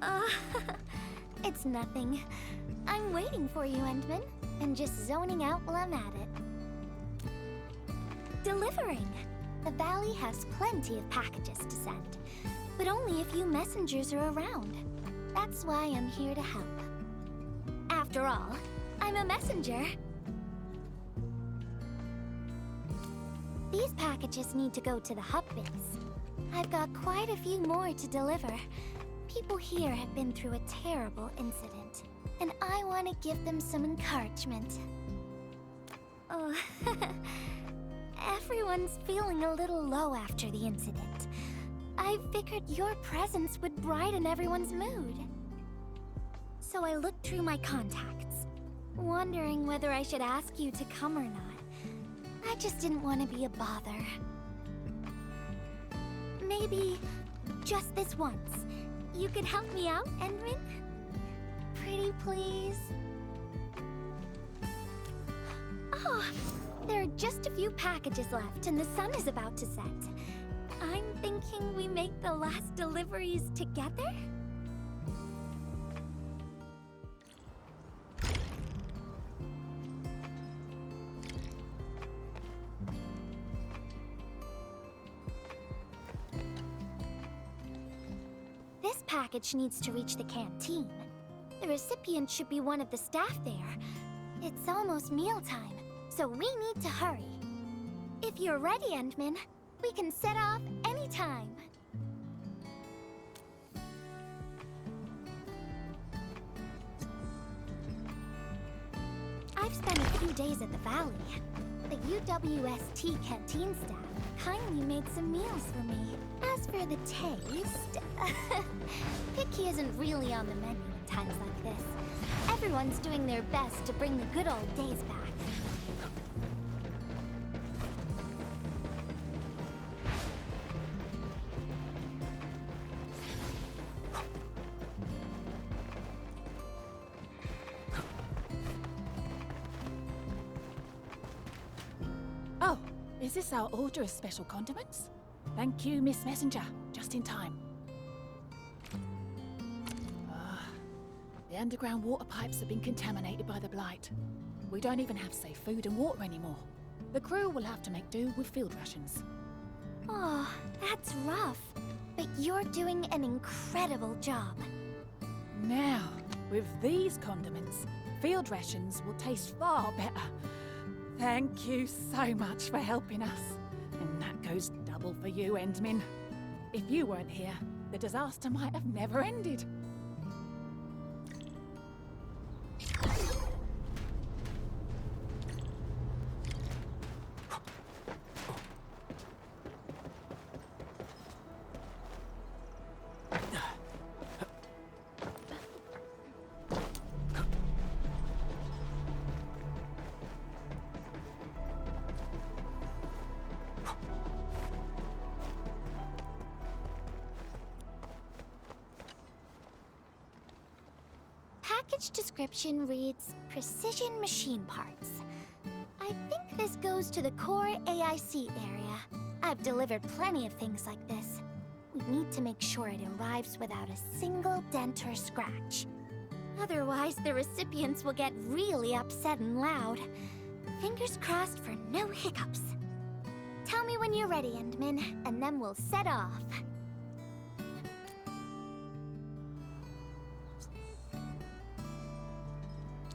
Uh, it's nothing. I'm waiting for you, Endman, and just zoning out while I'm at it. Delivering. The valley has plenty of packages to send, but only a few messengers are around. That's why I'm here to help. After all, I'm a messenger. These packages need to go to the hub base. I've got quite a few more to deliver. People here have been through a terrible incident, and I want to give them some encouragement. Oh, everyone's feeling a little low after the incident. I figured your presence would brighten everyone's mood. So I looked through my contacts, wondering whether I should ask you to come or not. I just didn't want to be a bother. Maybe just this once, you could help me out, Endman? Pretty please? Oh, there are just a few packages left and the sun is about to set. I'm thinking we make the last deliveries together? This package needs to reach the canteen. The recipient should be one of the staff there. It's almost mealtime, so we need to hurry. If you're ready, Endman, we can set off anytime. I've spent a few days at the valley. The UWST canteen staff kindly made some meals for me. As for the taste, picky isn't really on the menu in times like this. Everyone's doing their best to bring the good old days back. Oh, is this our order of special condiments? Thank you, Miss Messenger. Just in time. The underground water pipes have been contaminated by the blight. We don't even have safe food and water anymore. The crew will have to make do with field rations. Oh, that's rough. But you're doing an incredible job. Now, with these condiments, field rations will taste far better. Thank you so much for helping us. And that goes double for you, Endman. If you weren't here, the disaster might have never ended. Package description reads, Precision Machine Parts. I think this goes to the core AIC area. I've delivered plenty of things like this. We need to make sure it arrives without a single dent or scratch. Otherwise, the recipients will get really upset and loud. Fingers crossed for no hiccups. Tell me when you're ready, Endman, and then we'll set off.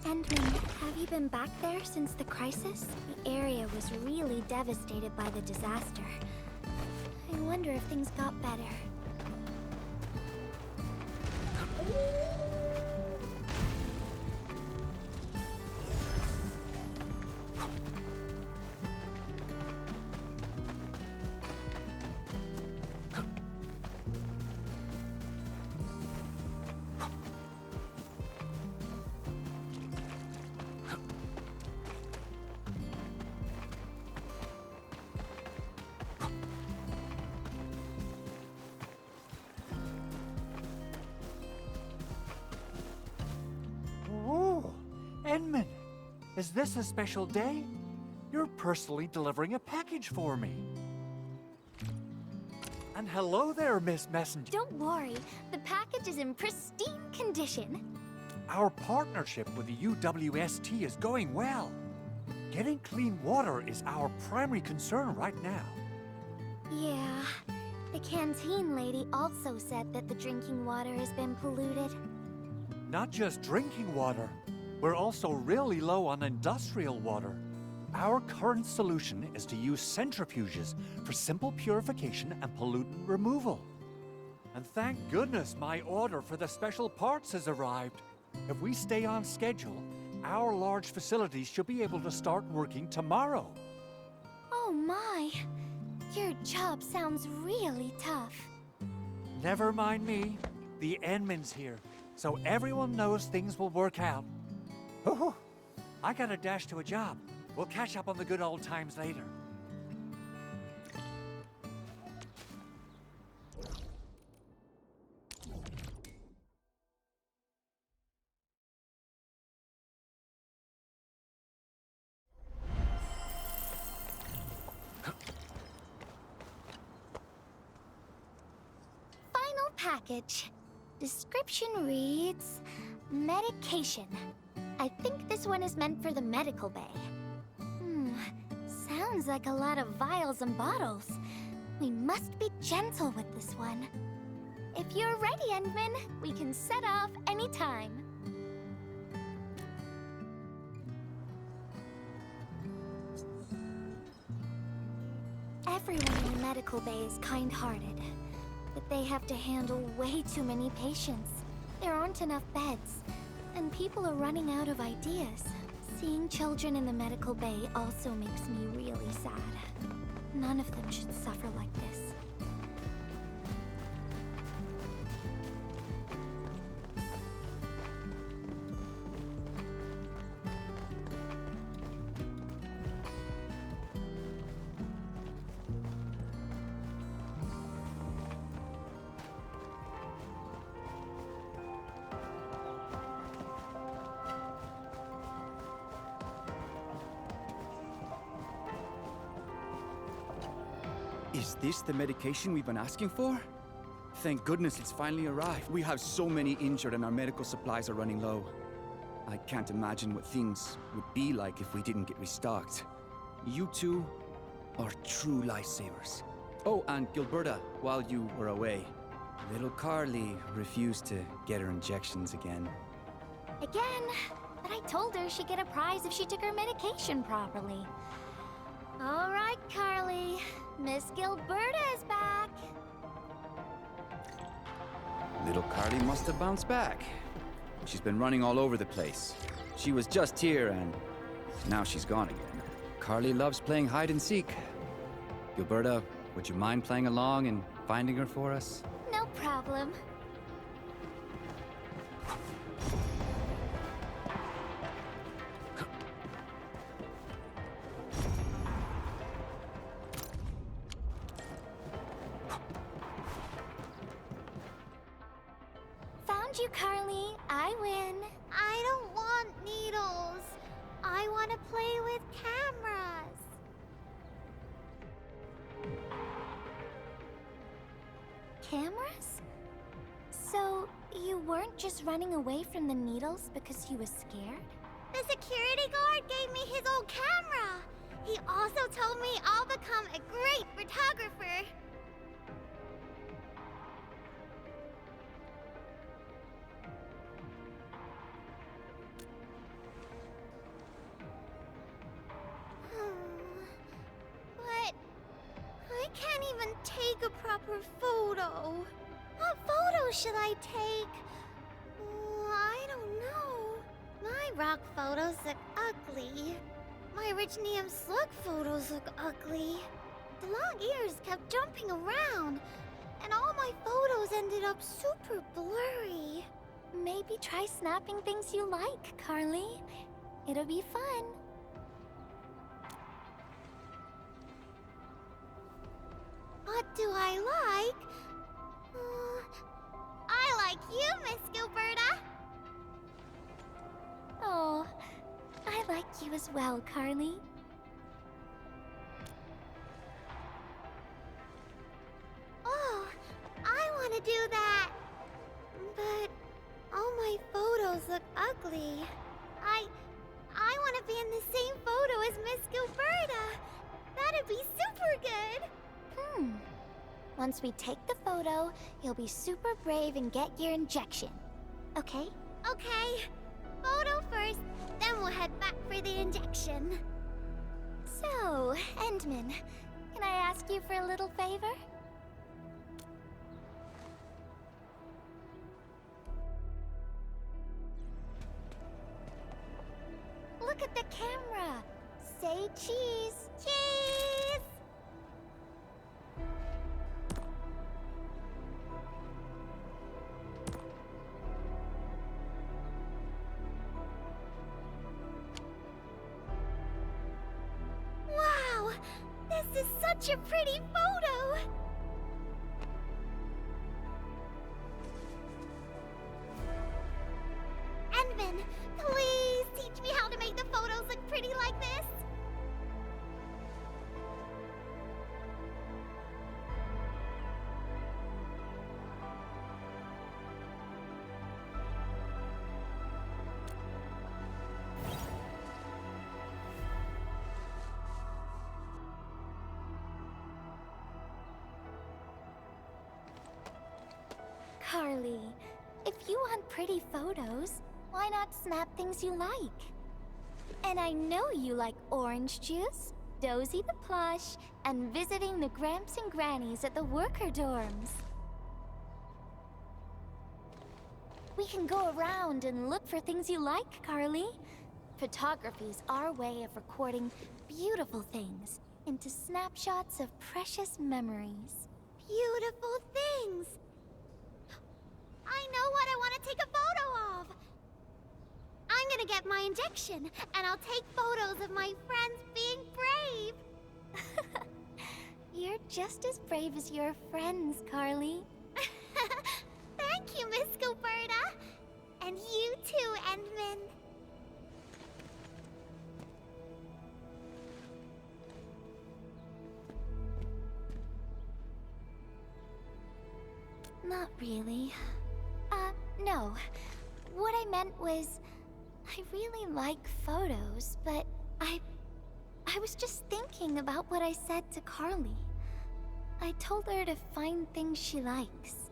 Endman, have you been back there since the crisis? The area was really devastated by the disaster. I wonder if things got better. Endman, is this a special day? You're personally delivering a package for me. And hello there, Miss Messenger. Don't worry, the package is in pristine condition. Our partnership with the UWST is going well. Getting clean water is our primary concern right now. Yeah, the canteen lady also said that the drinking water has been polluted. Not just drinking water, we're also really low on industrial water. Our current solution is to use centrifuges for simple purification and pollutant removal. And thank goodness my order for the special parts has arrived. If we stay on schedule, our large facilities should be able to start working tomorrow. Oh my, your job sounds really tough. Never mind me. The Enman's here, so everyone knows things will work out. Oh, I gotta dash to a job. We'll catch up on the good old times later. Final package. Description reads, medication. I think this one is meant for the medical bay. Sounds like a lot of vials and bottles. We must be gentle with this one. If you're ready, Endman, we can set off anytime. Everyone in the medical bay is kind-hearted, but they have to handle way too many patients. There aren't enough beds, and people are running out of ideas. Seeing children in the medical bay also makes me really sad. None of them should suffer like this. Is this the medication we've been asking for? Thank goodness it's finally arrived. We have so many injured and our medical supplies are running low. I can't imagine what things would be like if we didn't get restocked. You two are true lifesavers. Oh, and Gilberta, while you were away, little Carly refused to get her injections again. Again, but I told her she'd get a prize if she took her medication properly. All right, Carly. Miss Gilberta is back. Little Carly must have bounced back. She's been running all over the place. She was just here and now she's gone again. Carly loves playing hide and seek. Gilberta, would you mind playing along and finding her for us? No problem. Found you, Carly. I win. I don't want needles. I want to play with cameras. Cameras? So, you weren't just running away from the needles because you were scared? The security guard gave me his old camera. He also told me I'll become a great photographer. But I can't even take a proper photo. What photo should I take? I don't know. My rock photos look ugly. My Richnium slug photos look ugly. The long ears kept jumping around, and all my photos ended up super blurry. Maybe try snapping things you like, Carly. It'll be fun. What do I like? I like you, Miss Gilberta. Oh, I like you as well, Carly. Oh, look ugly. I want to be in the same photo as Miss Gilberta. That'd be super good. Once we take the photo, you'll be super brave and get your injection. Okay? Okay. Photo first, then we'll head back for the injection. So, Endman, can I ask you for a little favor? Look at the camera. Say cheese. Cheese! Wow! This is such a pretty photo! Endman, please teach me how to make the photos look pretty like this. Carly, if you want pretty photos, why not snap things you like? And I know you like orange juice, Dozy the plush, and visiting the Gramps and Grannies at the worker dorms. We can go around and look for things you like, Carly. Photography's our way of recording beautiful things into snapshots of precious memories. Beautiful things. I know what I want to take a photo of. I'm gonna get my injection, and I'll take photos of my friends being brave. You're just as brave as your friends, Carly. Thank you, Miss Gilberta. And you too, Endman. Not really. No. What I meant was, I really like photos, but I was just thinking about what I said to Carly. I told her to find things she likes.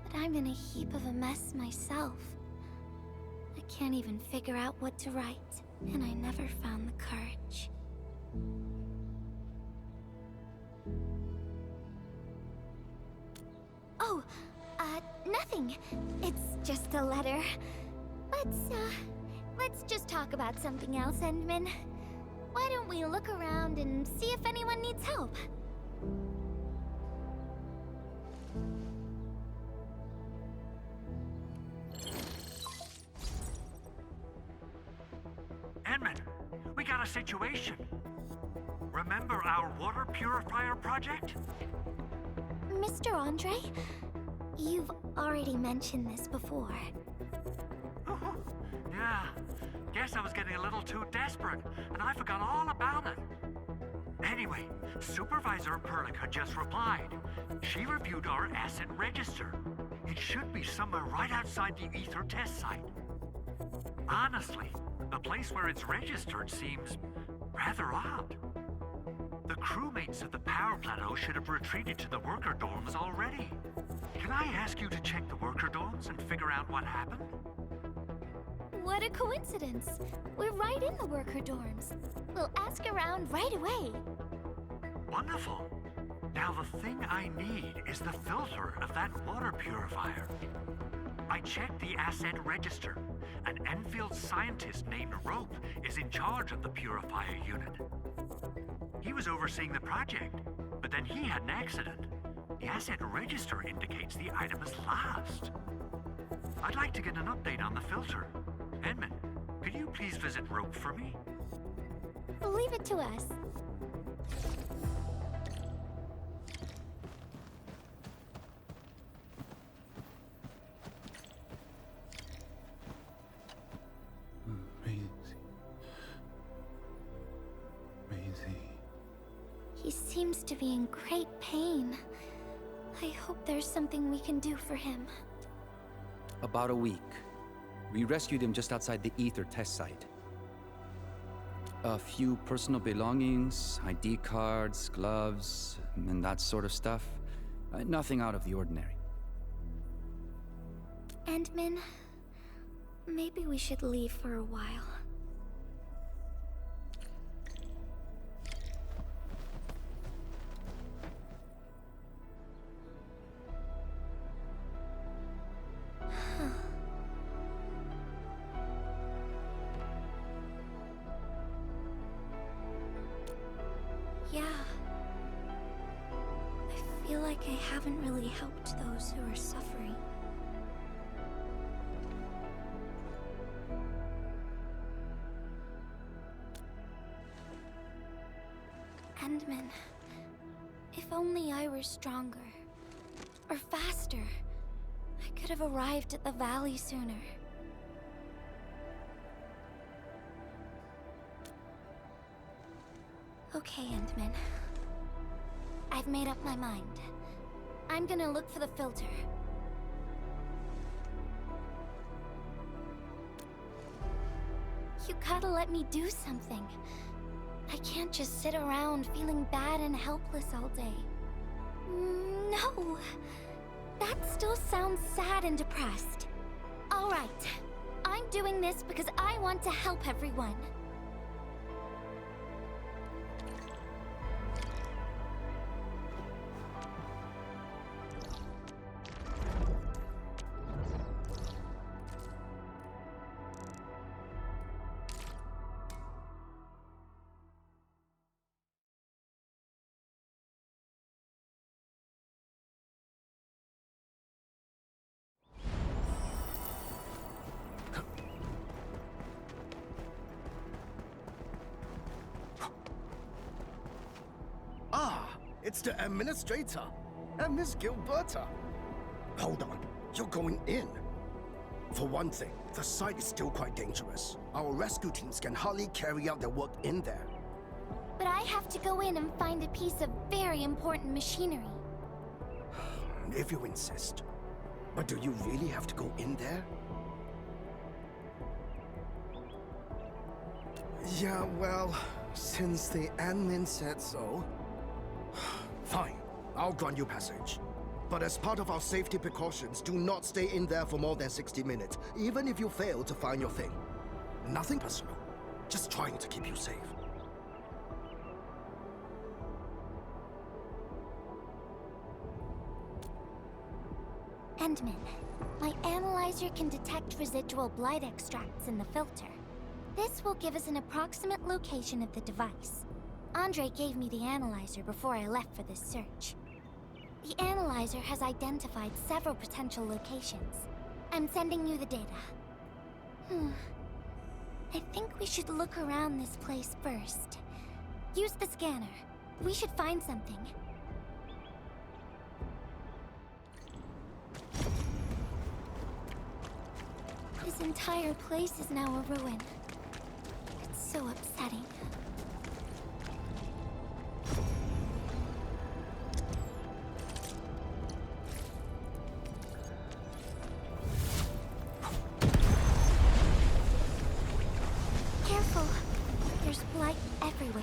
But I'm in a heap of a mess myself. I can't even figure out what to write, and I never found the courage. Oh, nothing. It's just a letter. Let's just talk about something else, Endman. Why don't we look around and see if anyone needs help? Edmund, we got a situation. Remember our water purifier project? Mr. Andre, you've already mentioned this before. Yeah, guess I was getting a little too desperate, and I forgot all about it. Anyway, Supervisor Perlica just replied. She reviewed our asset register. It should be somewhere right outside the ether test site. Honestly, the place where it's registered seems rather odd. The crewmates of the power plateau should have retreated to the worker dorms already. Can I ask you to check the worker dorms and figure out what happened? What a coincidence. We're right in the worker dorms. We'll ask around right away. Wonderful. Now the thing I need is the filter of that water purifier. I checked the asset register. An Enfield scientist named Rope is in charge of the purifier unit. He was overseeing the project, but then he had an accident. The asset register indicates the item is lost. I'd like to get an update on the filter. Edmund, could you please visit Rope for me? Leave it to us. Maisie. He seems to be in great pain. I hope there's something we can do for him. About a week. We rescued him just outside the Ether test site. A few personal belongings, ID cards, gloves, and that sort of stuff. Nothing out of the ordinary. Endman, maybe we should leave for a while. Yeah. I feel like I haven't really helped those who are suffering. Endman, if only I were stronger. Or faster. I could have arrived at the valley sooner. Okay, Endman. I've made up my mind. I'm gonna look for the filter. You gotta let me do something. I can't just sit around feeling bad and helpless all day. No! That still sounds sad and depressed. Alright. I'm doing this because I want to help everyone. It's the administrator and Miss Gilberta. Hold on, you're going in. For one thing, the site is still quite dangerous. Our rescue teams can hardly carry out their work in there. But I have to go in and find a piece of very important machinery. If you insist. But do you really have to go in there? Yeah, well, since the admin said so... Fine, I'll grant you passage. But as part of our safety precautions, do not stay in there for more than 60 minutes, even if you fail to find your thing. Nothing personal, just trying to keep you safe. Endman, my analyzer can detect residual blight extracts in the filter. This will give us an approximate location of the device. Andre gave me the analyzer before I left for this search. The analyzer has identified several potential locations. I'm sending you the data. I think we should look around this place first. Use the scanner. We should find something. This entire place is now a ruin. It's so upsetting. Careful. There's blight everywhere.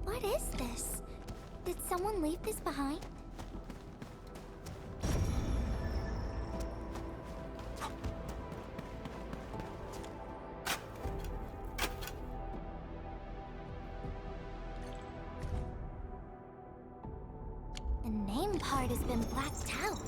What is this? Did someone leave this behind? The name part has been blacked out.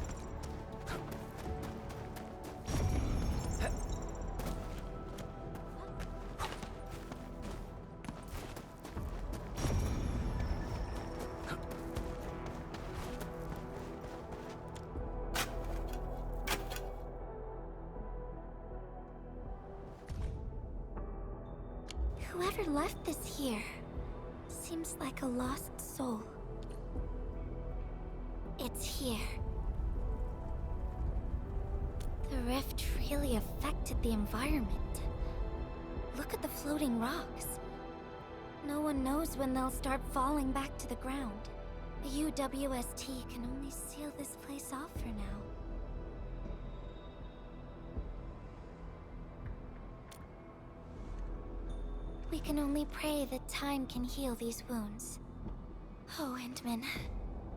Whoever left this here seems like a lost soul. It's here. The rift really affected the environment. Look at the floating rocks. No one knows when they'll start falling back to the ground. The UWST can only seal this place off for now. We can only pray that time can heal these wounds. Oh, Endman.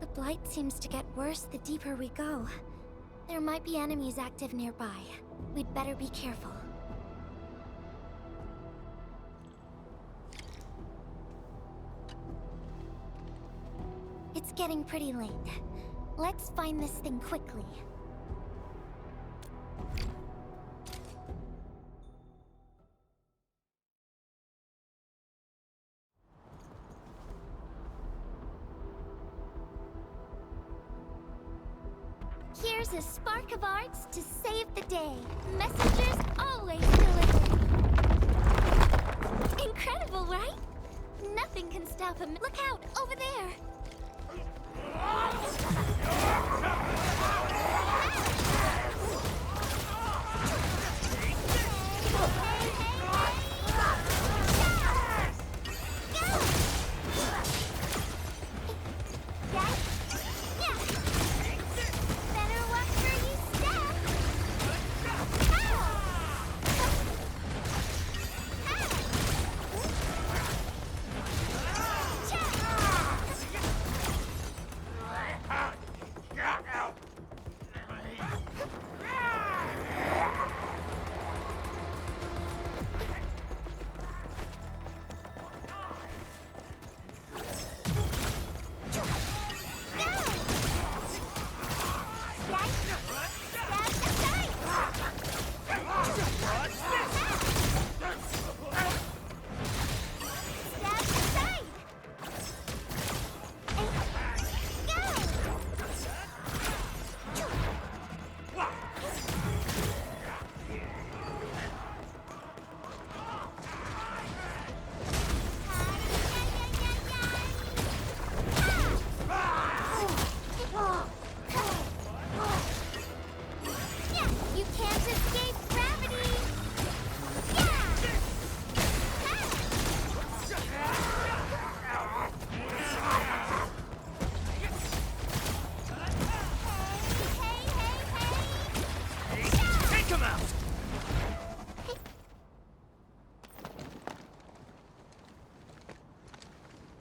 The blight seems to get worse the deeper we go. There might be enemies active nearby. We'd better be careful. It's getting pretty late. Let's find this thing quickly. Here's a spark of arts to save the day. Messengers always deliver. Incredible, right? Nothing can stop him. Look out, over there.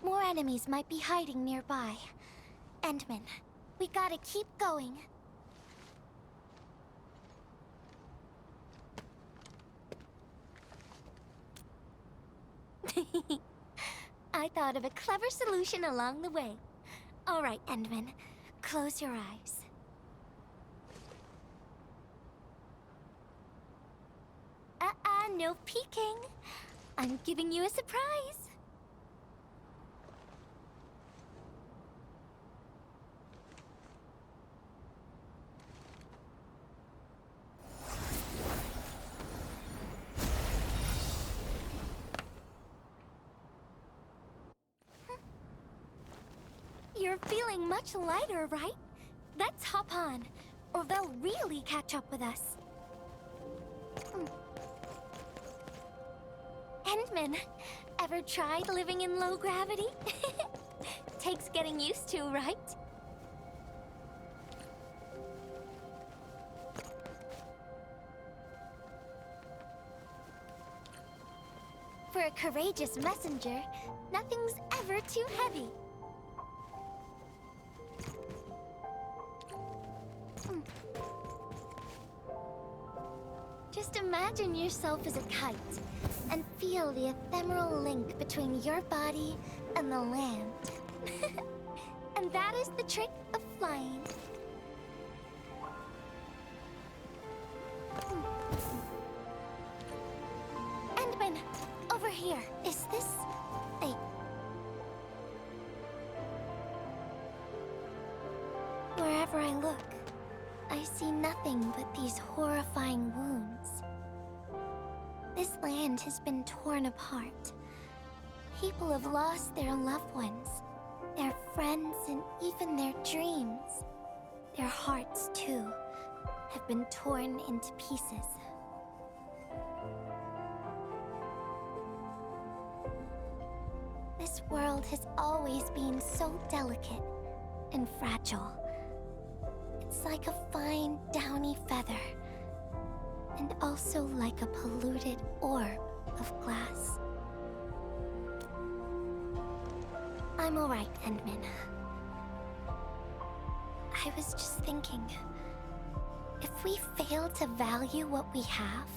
More enemies might be hiding nearby. Endman, we gotta keep going. I thought of a clever solution along the way. All right, Endman, close your eyes. No peeking. I'm giving you a surprise. You're feeling much lighter, right? Let's hop on, or they'll really catch up with us. Endman, ever tried living in low gravity? Takes getting used to, right? For a courageous messenger, nothing's ever too heavy. Just imagine yourself as a kite, and feel the ephemeral link between your body and the land. And that is the trick of flying. Endman, over here. Is this a... Wherever I look, I see nothing but these horrifying wounds. This land has been torn apart, People have lost their loved ones, their friends, and even their dreams. Their hearts, too, have been torn into pieces. This world has always been so delicate and fragile. It's like a fine, downy feather, and also like a polluted orb of glass. I'm alright, Endman. I was just thinking, if we fail to value what we have,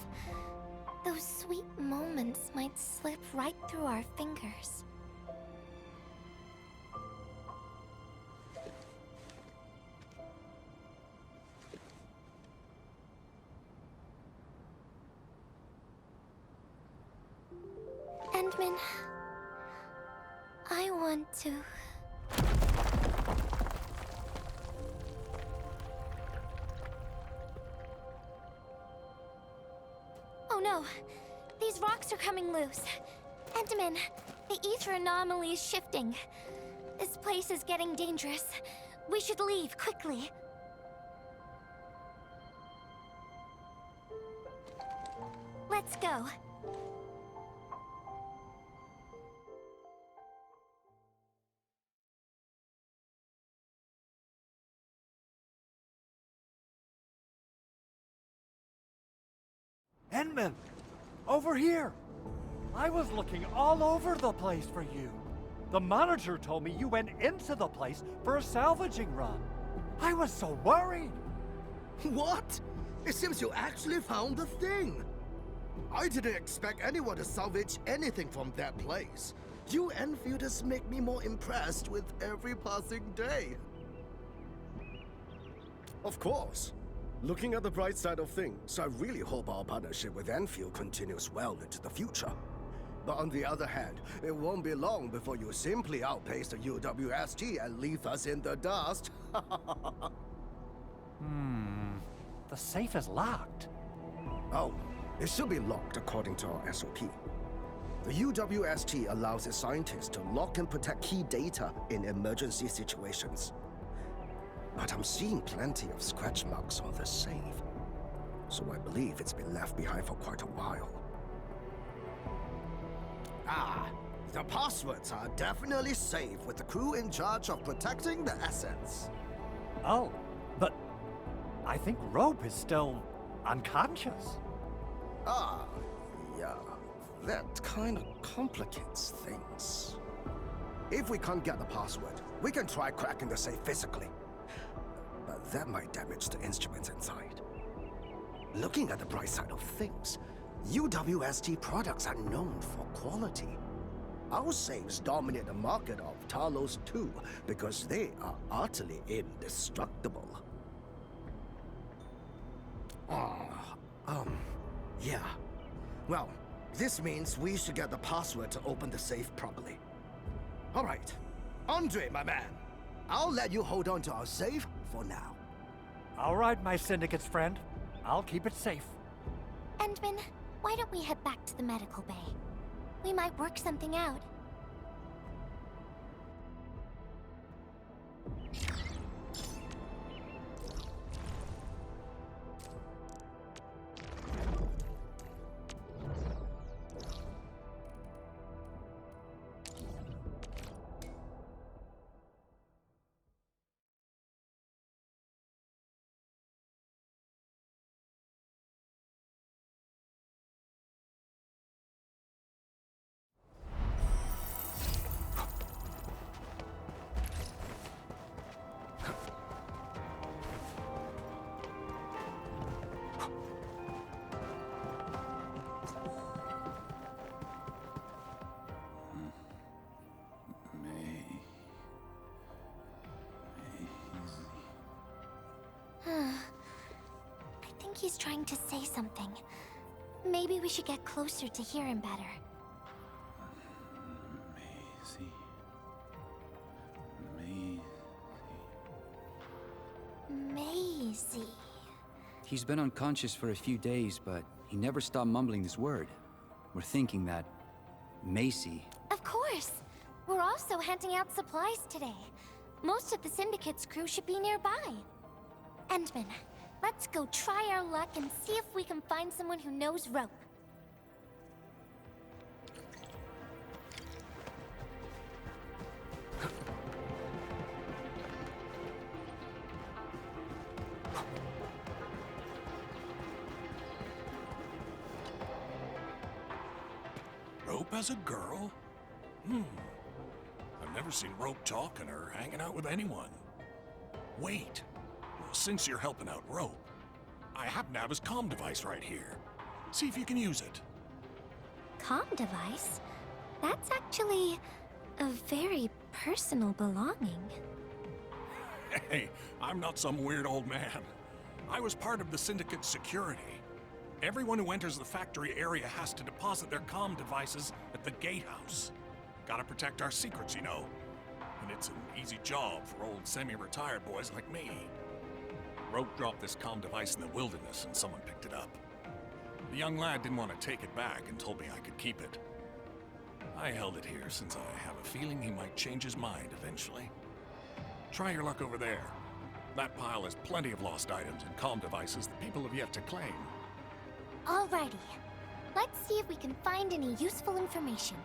those sweet moments might slip right through our fingers. Endman, I want to... Oh no! These rocks are coming loose. Endman, the ether anomaly is shifting. This place is getting dangerous. We should leave quickly. Let's go. Endman! Over here! I was looking all over the place for you. The manager told me you went into the place for a salvaging run. I was so worried. What? It seems you actually found the thing. I didn't expect anyone to salvage anything from that place. You Enfielders make me more impressed with every passing day. Of course. Looking at the bright side of things, I really hope our partnership with Enfield continues well into the future. But on the other hand, it won't be long before you simply outpace the UWST and leave us in the dust. The safe is locked. Oh, it should be locked according to our SOP. The UWST allows its scientists to lock and protect key data in emergency situations. But I'm seeing plenty of scratch marks on the safe, so I believe it's been left behind for quite a while. Ah, the passwords are definitely safe with the crew in charge of protecting the assets. Oh, but I think Rope is still unconscious. Ah, yeah, that kind of complicates things. If we can't get the password, we can try cracking the safe physically. But that might damage the instruments inside. Looking at the bright side of things, UWST products are known for quality. Our safes dominate the market of Talos too, because they are utterly indestructible. Yeah. Well, this means we should get the password to open the safe properly. All right. Andre, my man. I'll let you hold on to our safe for now. All right, my syndicate's friend. I'll keep it safe. Endman, why don't we head back to the medical bay? We might work something out. I think he's trying to say something. Maybe we should get closer to hear him better. Maisie. He's been unconscious for a few days, but he never stopped mumbling this word. We're thinking that Macy... Of course. We're also handing out supplies today. Most of the Syndicate's crew should be nearby. Endman, let's go try our luck and see if we can find someone who knows rope. Rope as a girl? I've never seen Rope talking or hanging out with anyone. Wait. Since you're helping out Rope, I happen to have his comm device right here. See if you can use it. Comm device? That's actually a very personal belonging. Hey, I'm not some weird old man. I was part of the Syndicate's security. Everyone who enters the factory area has to deposit their comm devices at the gatehouse. Gotta protect our secrets, you know. And it's an easy job for old semi-retired boys like me. Rope dropped this comm device in the wilderness and someone picked it up. The young lad didn't want to take it back and told me I could keep it. I held it here since I have a feeling he might change his mind eventually. Try your luck over there. That pile has plenty of lost items and comm devices that people have yet to claim. Alrighty. Let's see if we can find any useful information.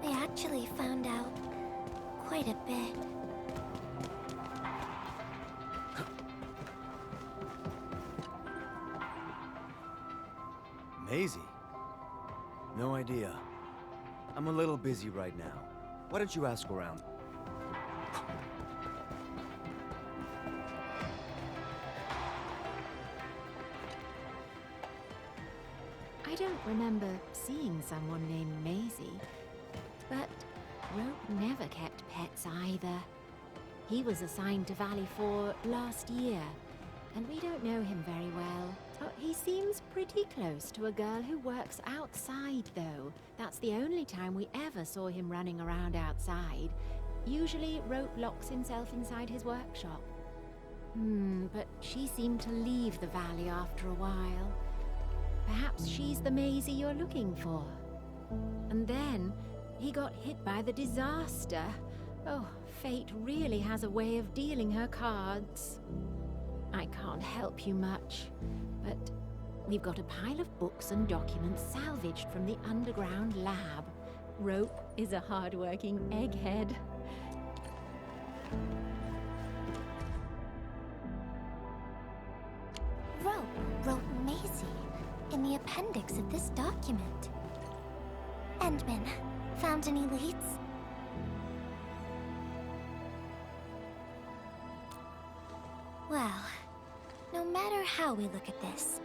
I actually found out quite a bit. Maisie? No idea. I'm a little busy right now. Why don't you ask around? I don't remember seeing someone named Maisie, but Rope never kept pets either. He was assigned to Valley 4 last year, and we don't know him very well. Oh, he seems pretty close to a girl who works outside, though. That's the only time we ever saw him running around outside. Usually, Rope locks himself inside his workshop. But she seemed to leave the valley after a while. Perhaps she's the Maisie you're looking for. And then, he got hit by the disaster. Oh, fate really has a way of dealing her cards. I can't help you much, but we've got a pile of books and documents salvaged from the underground lab. Rope is a hard-working egghead. Rope wrote Maisie in the appendix of this document. Endman, found any leads? Well, no matter how we look at this,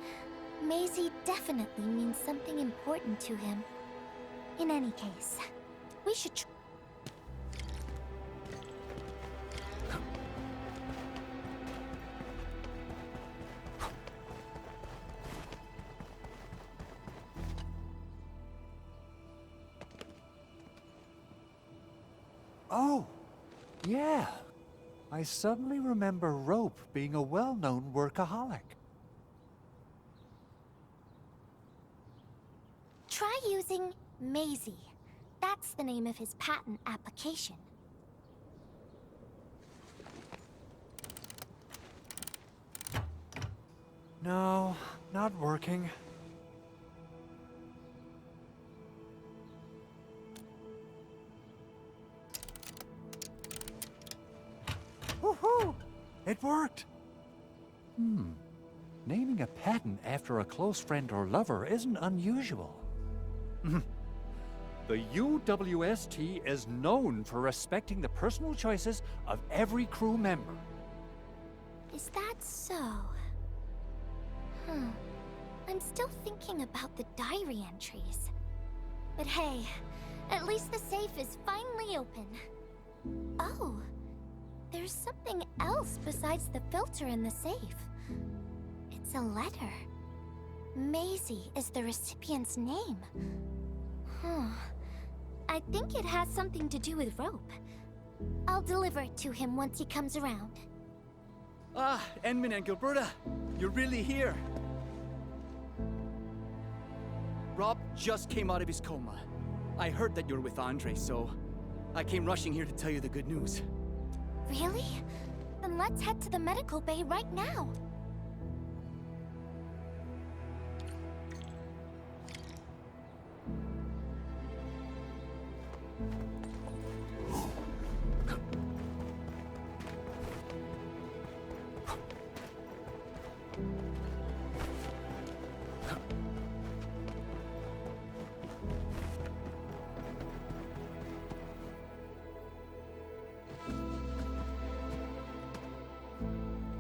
Maisie definitely means something important to him. In any case, we should Oh, yeah. I suddenly remember Rope being a well-known workaholic. try using Maisie. That's the name of his patent application. No, not working. Woohoo! It worked! Naming a patent after a close friend or lover isn't unusual. The UWST is known for respecting the personal choices of every crew member. Is that so? I'm still thinking about the diary entries. But hey, at least the safe is finally open. Oh, there's something else besides the filter in the safe. It's a letter. Maisie is the recipient's name. I think it has something to do with Rope. I'll deliver it to him once he comes around. Ah, Enmin and Gilberta, you're really here. Rob just came out of his coma. I heard that you're with Andre, so I came rushing here to tell you the good news. Really? Then let's head to the medical bay right now.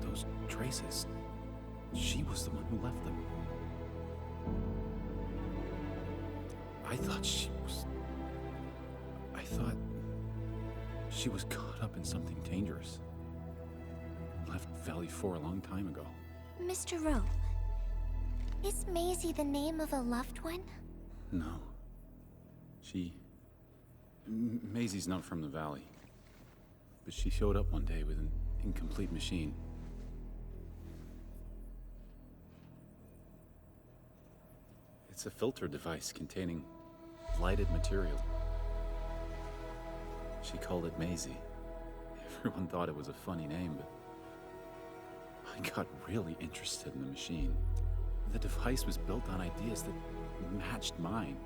Those traces. She was the one who left them. I thought she was caught up in something dangerous. Left Valley 4 a long time ago. Mr. Rowe, is Maisie the name of a loved one? No. Maisie's not from the Valley. But she showed up one day with an incomplete machine. It's a filter device containing lighted material. She called it Maisie. Everyone thought it was a funny name, but I got really interested in the machine. The device was built on ideas that matched mine.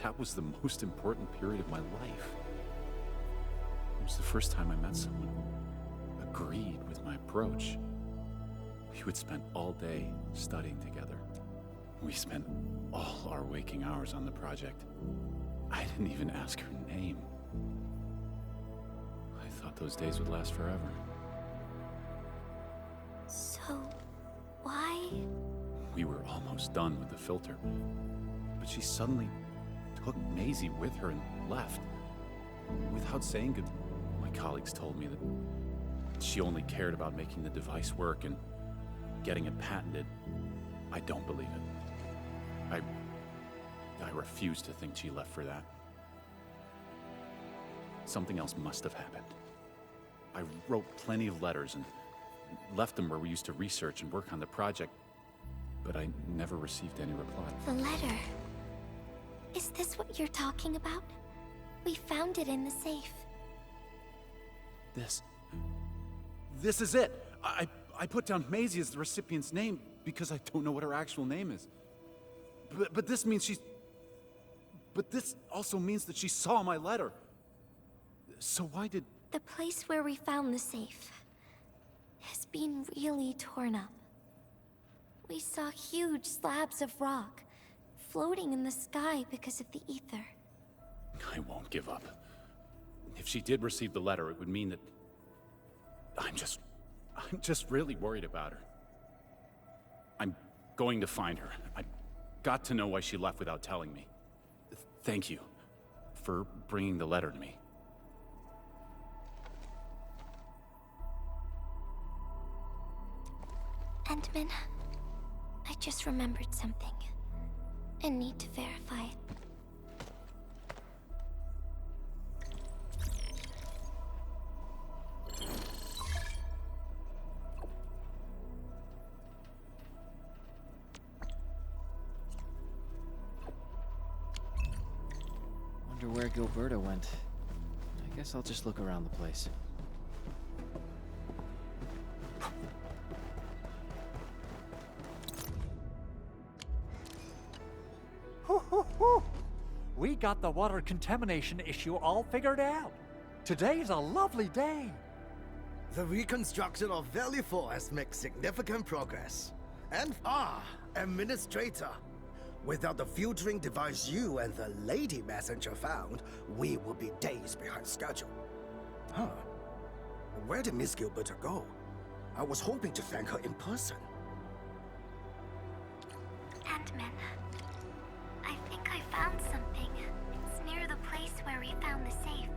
That was the most important period of my life. It was the first time I met someone who agreed with my approach. We would spend all day studying together. We spent all our waking hours on the project. I didn't even ask her name. I thought those days would last forever. So, why? We were almost done with the filter, but she suddenly took Maisie with her and left. Without saying good, my colleagues told me that she only cared about making the device work and getting it patented. I don't believe it. I refuse to think she left for that. Something else must have happened. I wrote plenty of letters and left them where we used to research and work on the project, but I never received any reply. The letter. Is this what you're talking about? We found it in the safe. This is it! I put down Maisie as the recipient's name because I don't know what her actual name is. But this means she's... But this also means that she saw my letter. So why did... The place where we found the safe has been really torn up. We saw huge slabs of rock floating in the sky because of the ether. I won't give up. If she did receive the letter, it would mean that... I'm just really worried about her. I'm going to find her. I've got to know why she left without telling me. Thank you for bringing the letter to me. Endman, I just remembered something. I need to verify it. Wonder where Gilberta went. I guess I'll just look around the place. We got the water contamination issue all figured out. Today's a lovely day. The reconstruction of Valley 4 has made significant progress. And Administrator. Without the filtering device you and the lady messenger found, we would be days behind schedule. Huh. Where did Miss Gilberta go? I was hoping to thank her in person. Endman, I think I found something. It's near the place where we found the safe.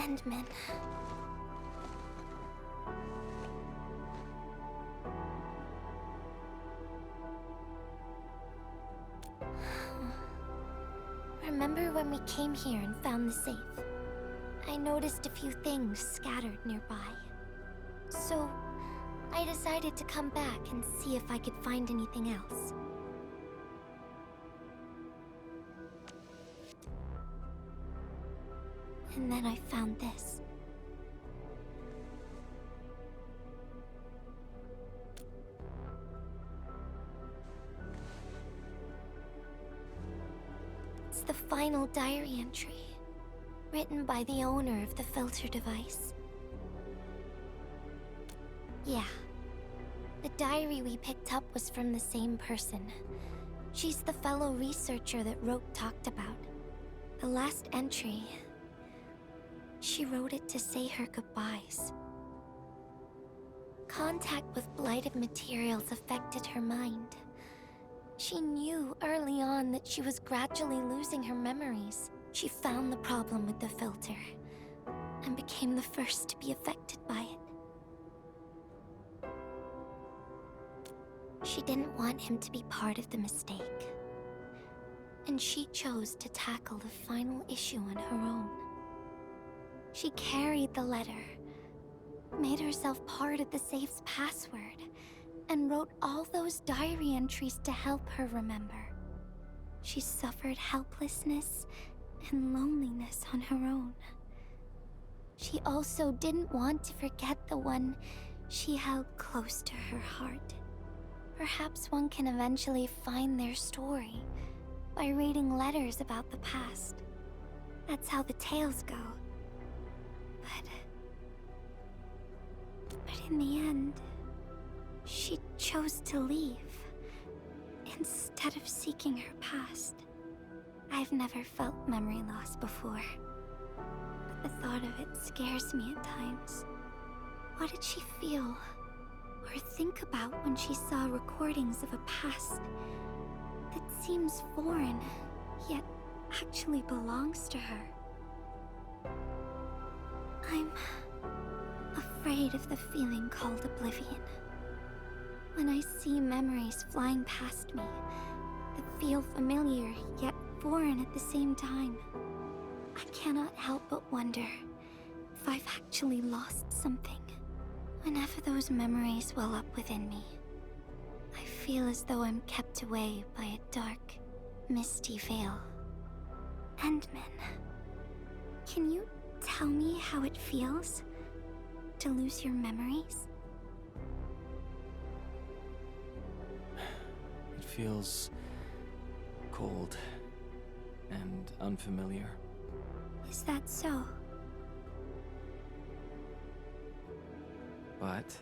Endman. Remember when we came here and found the safe? I noticed a few things scattered nearby. So, I decided to come back and see if I could find anything else. And then I found this. It's the final diary entry, written by the owner of the filter device. Yeah. The diary we picked up was from the same person. She's the fellow researcher that Rope talked about. The last entry, she wrote it to say her goodbyes. Contact with blighted materials affected her mind. She knew early on that she was gradually losing her memories. She found the problem with the filter, and became the first to be affected by it. She didn't want him to be part of the mistake, and she chose to tackle the final issue on her own. She carried the letter, made herself part of the safe's password, and wrote all those diary entries to help her remember. She suffered helplessness and loneliness on her own. She also didn't want to forget the one she held close to her heart. Perhaps one can eventually find their story by reading letters about the past. That's how the tales go. But in the end, she chose to leave instead of seeking her past. I've never felt memory loss before, but the thought of it scares me at times. What did she feel or think about when she saw recordings of a past that seems foreign, yet actually belongs to her? I'm afraid of the feeling called oblivion. When I see memories flying past me that feel familiar yet foreign at the same time, I cannot help but wonder if I've actually lost something. Whenever those memories well up within me, I feel as though I'm kept away by a dark, misty veil. Endman, can you tell me how it feels to lose your memories? It feels cold and unfamiliar. Is that so? But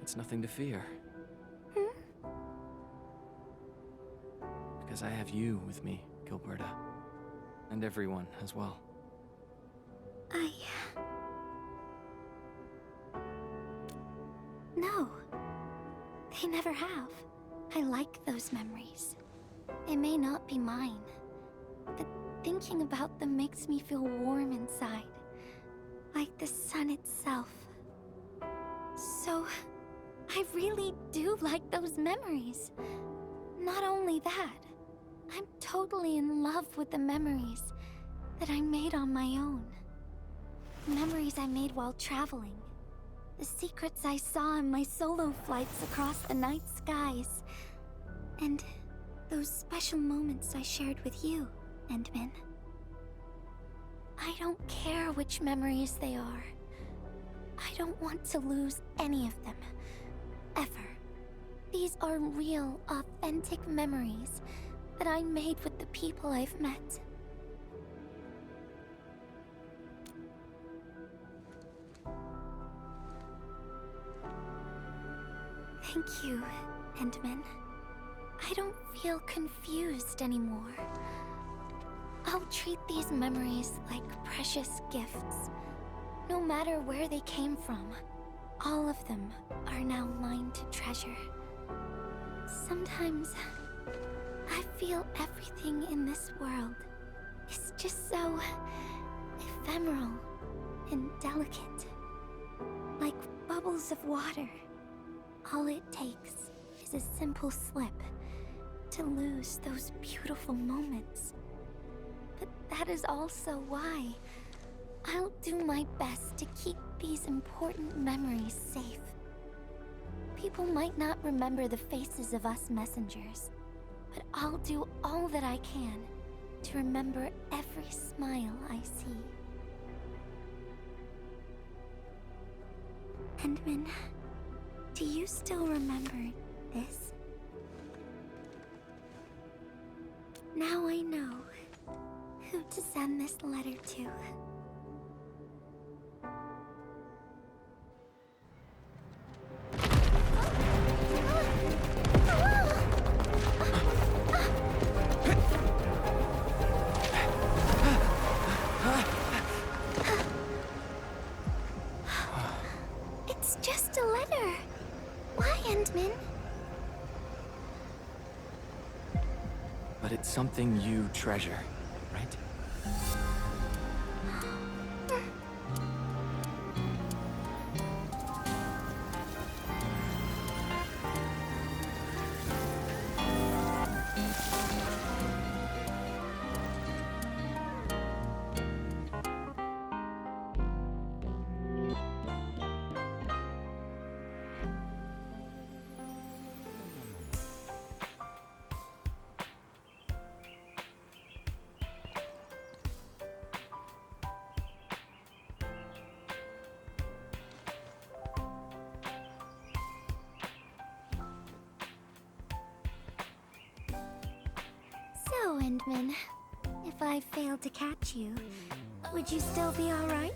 it's nothing to fear. Because I have you with me, Gilberta. And everyone as well. No. They never have. I like those memories. They may not be mine, but thinking about them makes me feel warm inside. Like the sun itself. So, I really do like those memories. Not only that, I'm totally in love with the memories that I made on my own. Memories I made while traveling. The secrets I saw in my solo flights across the night skies. And those special moments I shared with you, Endman. I don't care which memories they are. I don't want to lose any of them. Ever. These are real, authentic memories that I made with the people I've met. Thank you, Endman. I don't feel confused anymore. I'll treat these memories like precious gifts. No matter where they came from, all of them are now mine to treasure. Sometimes, I feel everything in this world is just so ephemeral and delicate, like bubbles of water. All it takes is a simple slip to lose those beautiful moments. But that is also why I'll do my best to keep these important memories safe. People might not remember the faces of us messengers, but I'll do all that I can to remember every smile I see. Endman, do you still remember this? Now I know who to send this letter to. It's just a letter. Why, Endman? But it's something you treasure, right? So, Endman, if I failed to catch you, would you still be alright?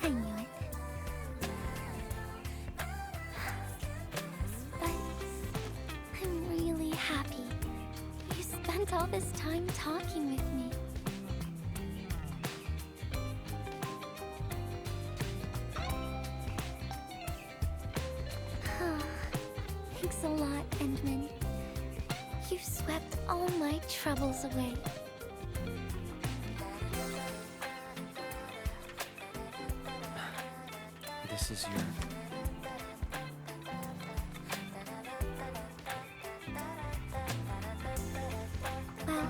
I knew it. But I'm really happy you spent all this time talking with me. Thanks a lot, Endman. You swept all my troubles away. This is your... Well,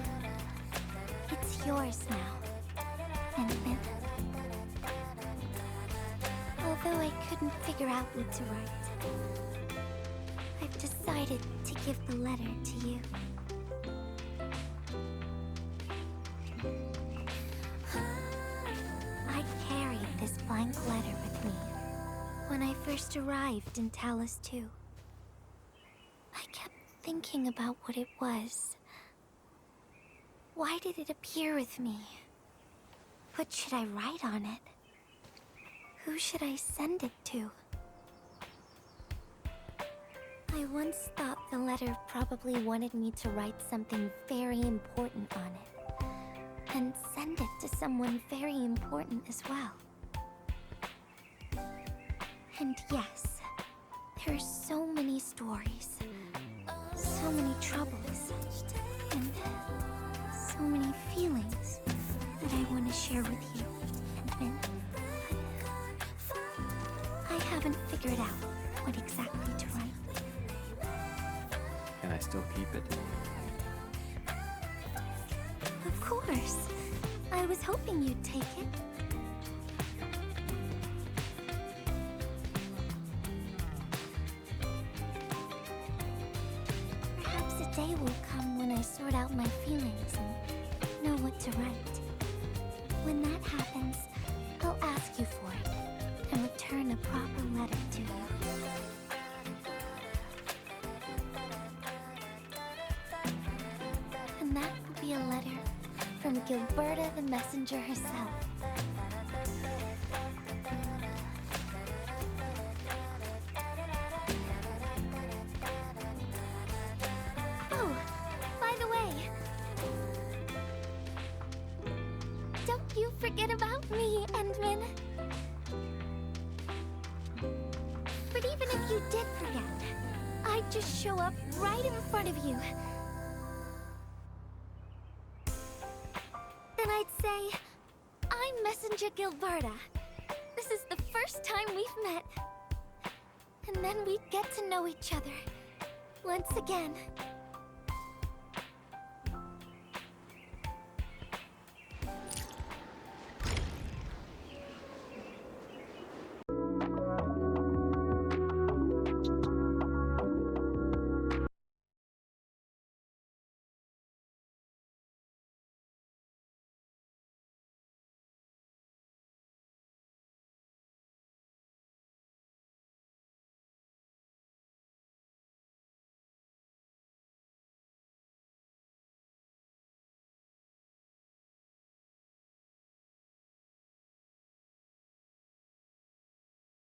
it's yours now, Endman. Although I couldn't figure out what to write, I've decided to give the letter to you. I carried this blank letter with me when I first arrived in Talus 2. I kept thinking about what it was. Why did it appear with me? What should I write on it? Who should I send it to? I once thought the letter probably wanted me to write something very important on it, and send it to someone very important as well. And yes, there are so many stories, so many troubles, and so many feelings that I want to share with you, Endman. But I haven't figured out what exactly to write. Can I still keep it? Of course. I was hoping you'd take it. Perhaps a day will come when I sort out my feelings and know what to write. When that happens, I'll ask you for it and return a proper letter to you. And that will be a letter from Gilberta the Messenger herself. Oh, by the way, don't you forget about me, Endman. you did forget, I'd just show up right in front of you. Then I'd say, I'm Messenger Gilberta. This is the first time we've met. And then we'd get to know each other. Once again.